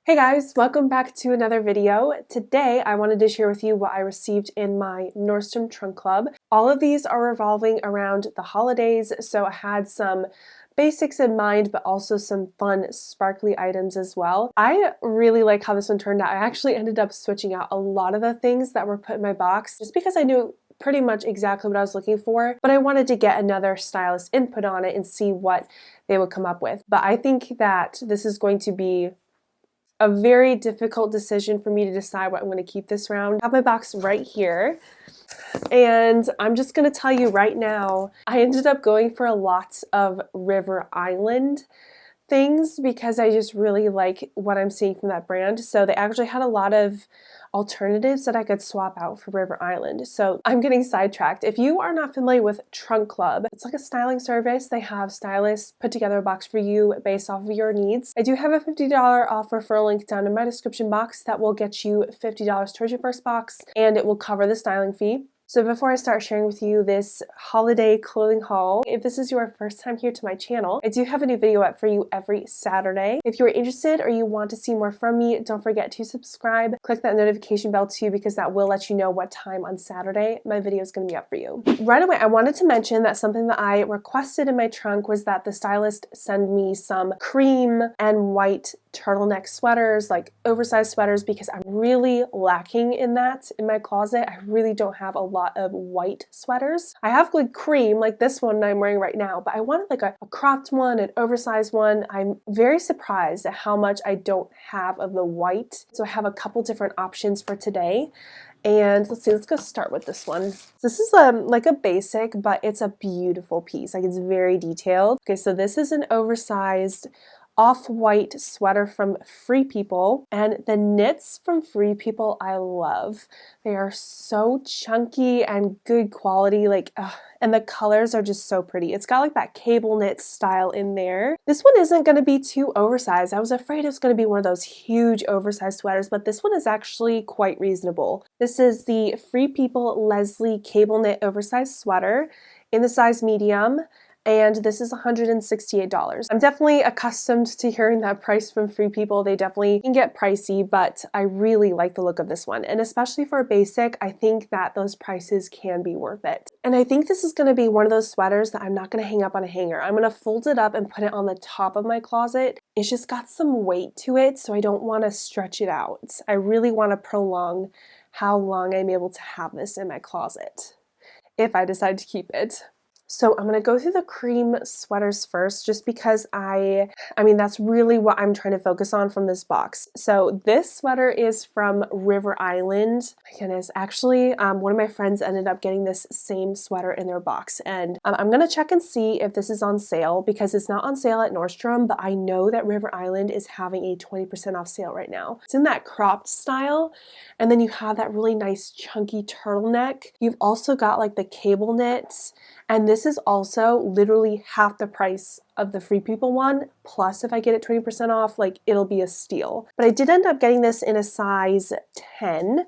Hey guys, welcome back to another video. Today I wanted to share with you what I received in my Nordstrom trunk club. All of these are revolving around the holidays, so I had some basics in mind, but also some fun sparkly items as well. I really like how this one turned out. I actually ended up switching out a lot of the things that were put in my box just because I knew pretty much exactly what I was looking for, but I wanted to get another stylist input on it and see what they would come up with. But I think that this is going to be a very difficult decision for me to decide what I'm going to keep this round. I have my box right here, and I'm just going to tell you right now, I ended up going for a lot of River Island things because I just really like what I'm seeing from that brand. So they actually had a lot of alternatives that I could swap out for River Island. So I'm getting sidetracked. If you are not familiar with Trunk Club, it's like a styling service. They have stylists put together a box for you based off of your needs. I do have a $50 off referral link down in my description box that will get you $50 towards your first box, and it will cover the styling fee. So before I start sharing with you this holiday clothing haul, if this is your first time here to my channel, I do have a new video up for you every Saturday. If you're interested or you want to see more from me, don't forget to subscribe. Click that notification bell too, because that will let you know what time on Saturday my video is going to be up for you. Right away, I wanted to mention that something that I requested in my trunk was that the stylist send me some cream and white turtleneck sweaters, like oversized sweaters, because I'm really lacking in that in my closet. I really don't have a lot of white sweaters. I have like cream, like this one I'm wearing right now, but I wanted like a cropped one, an oversized one. I'm very surprised at how much I don't have of the white. So I have a couple different options for today. And let's see, let's go start with this one. This is like a basic, but it's a beautiful piece. Like, it's very detailed. Okay, so this is an oversized off-white sweater from Free People, and the knits from Free People I love. They are so chunky and good quality, like, and the colors are just so pretty. It's got like that cable knit style in there. This one isn't going to be too oversized. I was afraid it was going to be one of those huge oversized sweaters, but this one is actually quite reasonable. This is the Free People Leslie cable knit oversized sweater in the size medium, and this is $168. I'm definitely accustomed to hearing that price from Free People. They definitely can get pricey, but I really like the look of this one. And especially for a basic, I think that those prices can be worth it. And I think this is going to be one of those sweaters that I'm not going to hang up on a hanger. I'm going to fold it up and put it on the top of my closet. It's just got some weight to it, so I don't want to stretch it out. I really want to prolong how long I'm able to have this in my closet if I decide to keep it. So I'm going to go through the cream sweaters first, just because I mean, that's really what I'm trying to focus on from this box. So this sweater is from River Island. My goodness, actually, one of my friends ended up getting this same sweater in their box, and I'm going to check and see if this is on sale, because it's not on sale at Nordstrom, but I know that River Island is having a 20% off sale right now. It's in that cropped style, and then you have that really nice chunky turtleneck. You've also got like the cable knits, and this is also literally half the price of the Free People one, plus if I get it 20% off, like, it'll be a steal. But I did end up getting this in a size 10,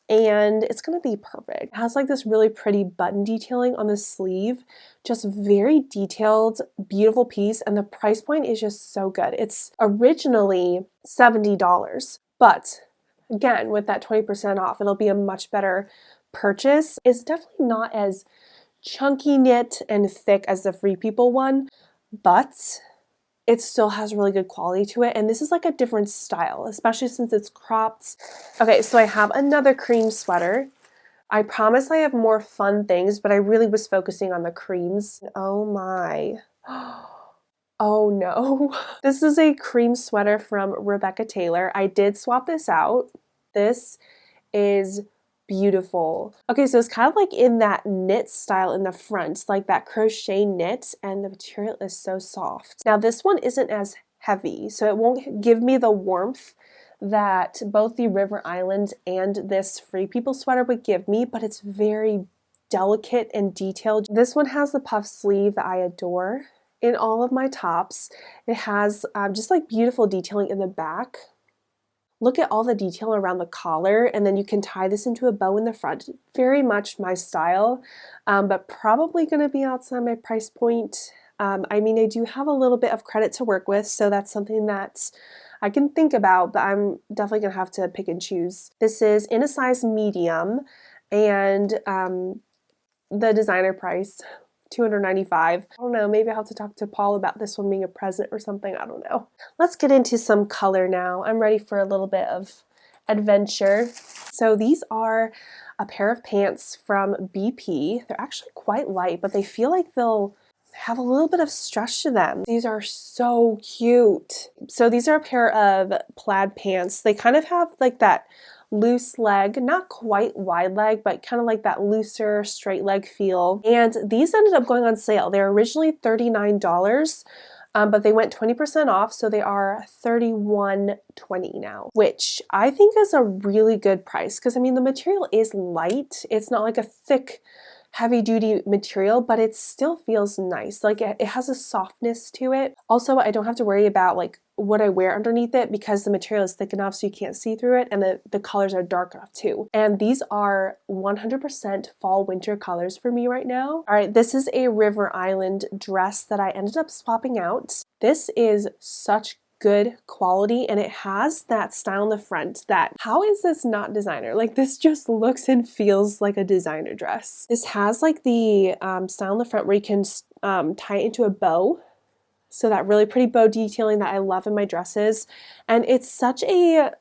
and it's gonna be perfect. It has like this really pretty button detailing on the sleeve, just very detailed, beautiful piece, and the price point is just so good. It's originally $70, but again, with that 20% off, it'll be a much better purchase. It's definitely not as chunky knit and thick as the Free People one, but it still has really good quality to it, and this is like a different style, especially since it's cropped. Okay, so I have another cream sweater. I promise I have more fun things, but I really was focusing on the creams. Oh my. Oh no. This is a cream sweater from Rebecca Taylor. I did swap this out. This is beautiful. Okay, so it's kind of like in that knit style in the front, like that crochet knit, and the material is so soft. Now this one isn't as heavy, so it won't give me the warmth that both the River Island and this Free People sweater would give me, but it's very delicate and detailed. This one has the puff sleeve that I adore in all of my tops. It has just like beautiful detailing in the back. Look at all the detail around the collar, and then you can tie this into a bow in the front. Very much my style, but probably going to be outside my price point. I mean, I do have a little bit of credit to work with, so that's something that I can think about, but I'm definitely gonna have to pick and choose. This is in a size medium, and the designer price, $295. I don't know, maybe I'll have to talk to Paul about this one being a present or something, I don't know. Let's get into some color now. I'm ready for a little bit of adventure. So these are a pair of pants from BP. They're actually quite light, but they feel like they'll have a little bit of stretch to them. These are so cute. So these are a pair of plaid pants. They kind of have like that loose leg, not quite wide leg, but kind of like that looser straight leg feel. And these ended up going on sale. They were originally $39, but they went 20% off, so they are $31.20 now, which I think is a really good price because I mean the material is light. It's not like a thick, heavy-duty material, but it still feels nice. Like it has a softness to it. Also, I don't have to worry about like what I wear underneath it because the material is thick enough so you can't see through it, and the colors are dark enough too. And these are 100% fall winter colors for me right now. All right, this is a River Island dress that I ended up swapping out. This is such good quality, and it has that style in the front that, how is this not designer? Like this just looks and feels like a designer dress. This has like the style in the front where you can tie it into a bow. So that really pretty bow detailing that I love in my dresses. And it's such a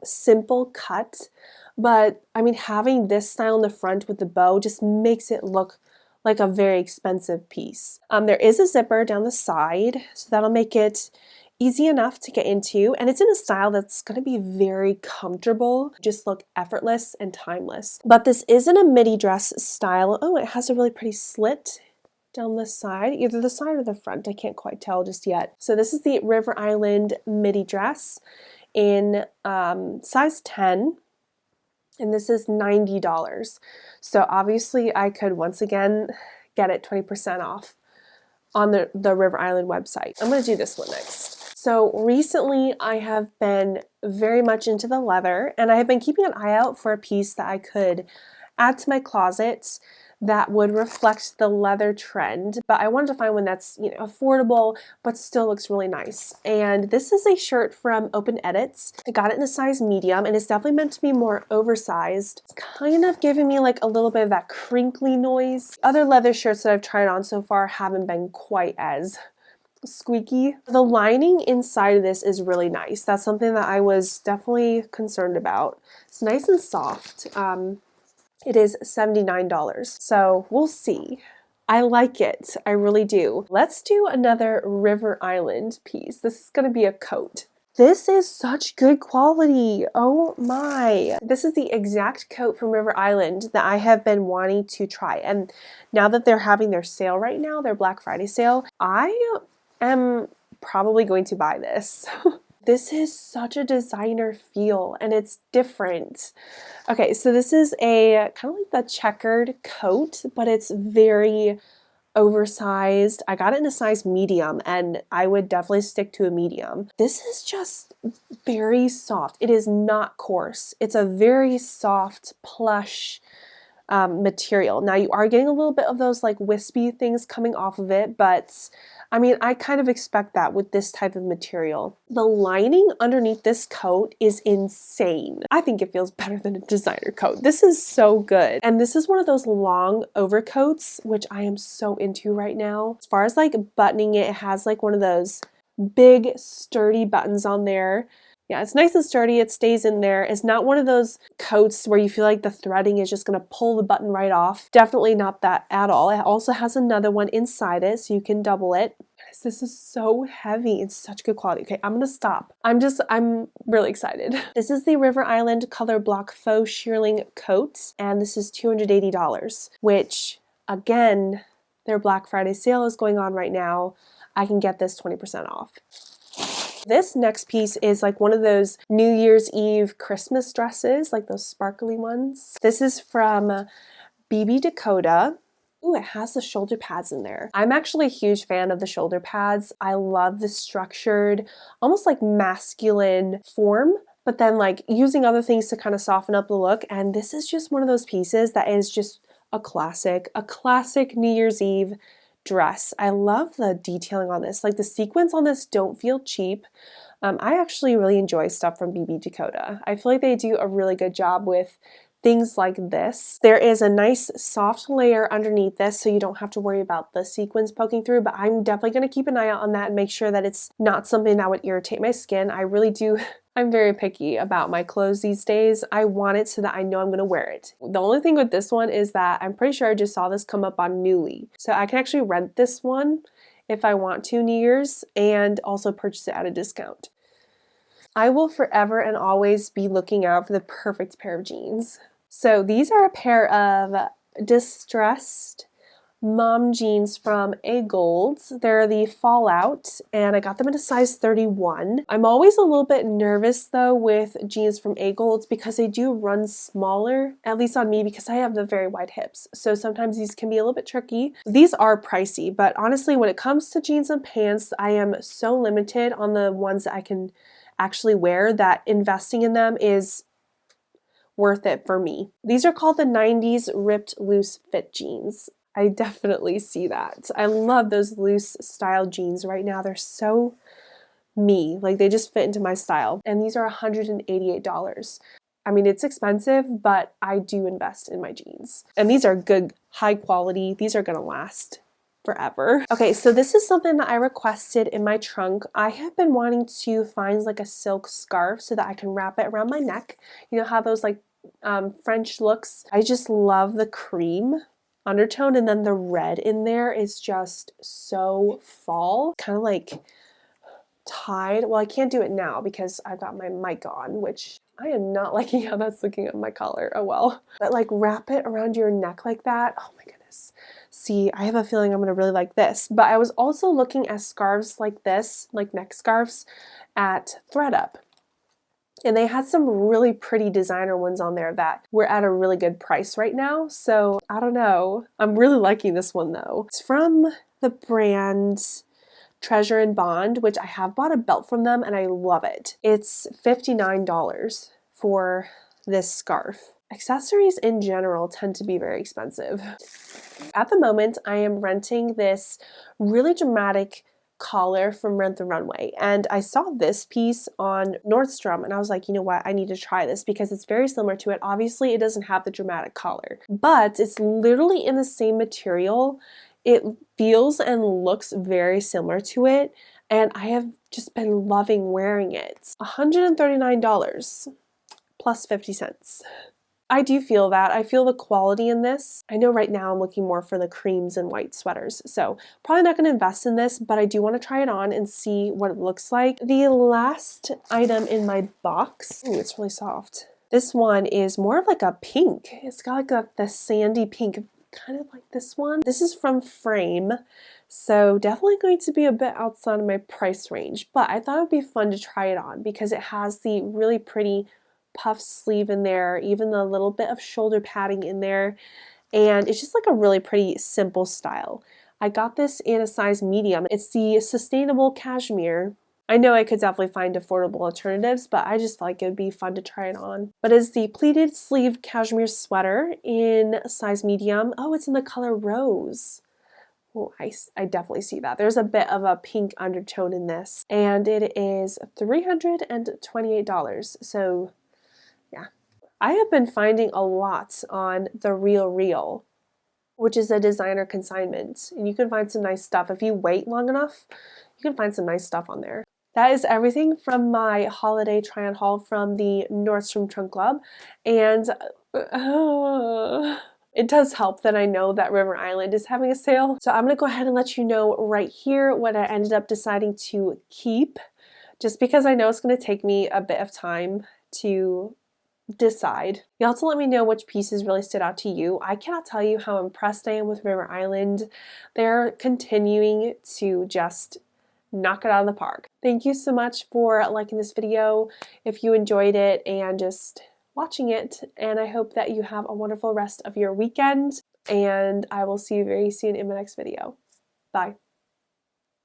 simple cut, but I mean having this style in the front with the bow just makes it look like a very expensive piece. There is a zipper down the side, so that'll make it easy enough to get into, and it's in a style that's going to be very comfortable, just look effortless and timeless. But this isn't a midi dress style. Oh, it has a really pretty slit down the side, either the side or the front, I can't quite tell just yet. So this is the River Island midi dress in size 10, and this is $90. So obviously I could once again get it 20% off on the River Island website. I'm going to do this one next. So recently I have been very much into the leather, and I have been keeping an eye out for a piece that I could add to my closet that would reflect the leather trend, but I wanted to find one that's, you know, affordable but still looks really nice. And this is a shirt from Open Edits. I got it in a size medium, and it's definitely meant to be more oversized. It's kind of giving me like a little bit of that crinkly noise. Other leather shirts that I've tried on so far haven't been quite as squeaky. The lining inside of this is really nice. That's something that I was definitely concerned about. It's nice and soft. It is $79, so we'll see. I like it, I really do. Let's do another River Island piece. This is gonna be a coat. This is such good quality, oh my. This is the exact coat from River Island that I have been wanting to try, and now that they're having their sale right now, their Black Friday sale, I am probably going to buy this. This is such a designer feel, and it's different. Okay, so this is a kind of like the checkered coat, but it's very oversized. I got it in a size medium, and I would definitely stick to a medium. This is just very soft. It is not coarse. It's a very soft, plush material. Now you are getting a little bit of those like wispy things coming off of it, but I mean, I kind of expect that with this type of material. The lining underneath this coat is insane. I think it feels better than a designer coat. This is so good. And this is one of those long overcoats, which I am so into right now. As far as like buttoning it, it has like one of those big sturdy buttons on there. Yeah, it's nice and sturdy, it stays in there. It's not one of those coats where you feel like the threading is just gonna pull the button right off. Definitely not that at all. It also has another one inside it, so you can double it. Guys, this is so heavy. It's such good quality. Okay, I'm gonna stop. I'm really excited. This is the River Island Color Block Faux Shearling coat, and this is $280, which, again, their Black Friday sale is going on right now. I can get this 20% off. This next piece is like one of those New Year's Eve Christmas dresses, like those sparkly ones. This is from BB Dakota. Ooh, it has the shoulder pads in there. I'm actually a huge fan of the shoulder pads. I love the structured, almost like masculine form, but then like using other things to kind of soften up the look. And this is just one of those pieces that is just a classic New Year's Eve dress. I love the detailing on this. Like the sequins on this don't feel cheap. I actually really enjoy stuff from BB Dakota. I feel like they do a really good job with things like this. There is a nice soft layer underneath this, so you don't have to worry about the sequins poking through, but I'm definitely going to keep an eye out on that and make sure that it's not something that would irritate my skin. I really do. I'm very picky about my clothes these days. I want it so that I know I'm going to wear it. The only thing with this one is that I'm pretty sure I just saw this come up on NUULY. So I can actually rent this one if I want to New Year's and also purchase it at a discount. I will forever and always be looking out for the perfect pair of jeans. So these are a pair of distressed mom jeans from A Gold. They're the Fallout, and I got them in a size 31. I'm always a little bit nervous though with jeans from A Gold because they do run smaller, at least on me because I have the very wide hips. So sometimes these can be a little bit tricky. These are pricey, but honestly when it comes to jeans and pants, I am so limited on the ones that I can actually wear that investing in them is worth it for me. These are called the 90s ripped loose fit jeans. I definitely see that. I love those loose style jeans right now. They're so me, like they just fit into my style. And these are $188. I mean, it's expensive, but I do invest in my jeans. And these are good, high quality. These are gonna last forever. Okay, so this is something that I requested in my trunk. I have been wanting to find like a silk scarf so that I can wrap it around my neck. You know how those like French looks? I just love the cream undertone, and then the red in there is just so fall. Kind of like tied. Well, I can't do it now because I've got my mic on, which I am not liking how that's looking on my collar. Oh well. But like wrap it around your neck like that. Oh my goodness. See, I have a feeling I'm gonna really like this. But I was also looking at scarves like this, like neck scarves at thredUP. And they had some really pretty designer ones on there that were at a really good price right now. So I don't know. I'm really liking this one though. It's from the brand Treasure and Bond, which I have bought a belt from them and I love it. It's $59 for this scarf. Accessories in general tend to be very expensive. At the moment, I am renting this really dramatic collar from Rent the Runway, and I saw this piece on Nordstrom and I was like, you know what, I need to try this because it's very similar to it. Obviously it doesn't have the dramatic collar, but it's literally in the same material. It feels and looks very similar to it, and I have just been loving wearing it. $139 plus 50 cents. I do feel that. I feel the quality in this. I know right now I'm looking more for the creams and white sweaters, so probably not going to invest in this, but I do want to try it on and see what it looks like. The last item in my box, ooh, it's really soft. This one is more of like a pink. It's got like the sandy pink, kind of like this one. This is from Frame, so definitely going to be a bit outside of my price range, but I thought it would be fun to try it on because it has the really pretty puff sleeve in there, even the little bit of shoulder padding in there, and it's just like a really pretty simple style. I got this in a size medium. It's the sustainable cashmere. I know I could definitely find affordable alternatives, but I just felt like it would be fun to try it on. But it's the pleated sleeve cashmere sweater in size medium. Oh, it's in the color rose. Oh, I definitely see that. There's a bit of a pink undertone in this, and it is $328. So yeah, I have been finding a lot on The Real, which is a designer consignment, and you can find some nice stuff. If you wait long enough, you can find some nice stuff on there. That is everything from my holiday try-on haul from the Nordstrom Trunk Club, and it does help that I know that River Island is having a sale. So I'm gonna go ahead and let you know right here what I ended up deciding to keep, just because I know it's gonna take me a bit of time to decide. You also let me know which pieces really stood out to you. I cannot tell you how impressed I am with River Island. They're continuing to just knock it out of the park. Thank you so much for liking this video if you enjoyed it and just watching it, and I hope that you have a wonderful rest of your weekend, and I will see you very soon in my next video. Bye.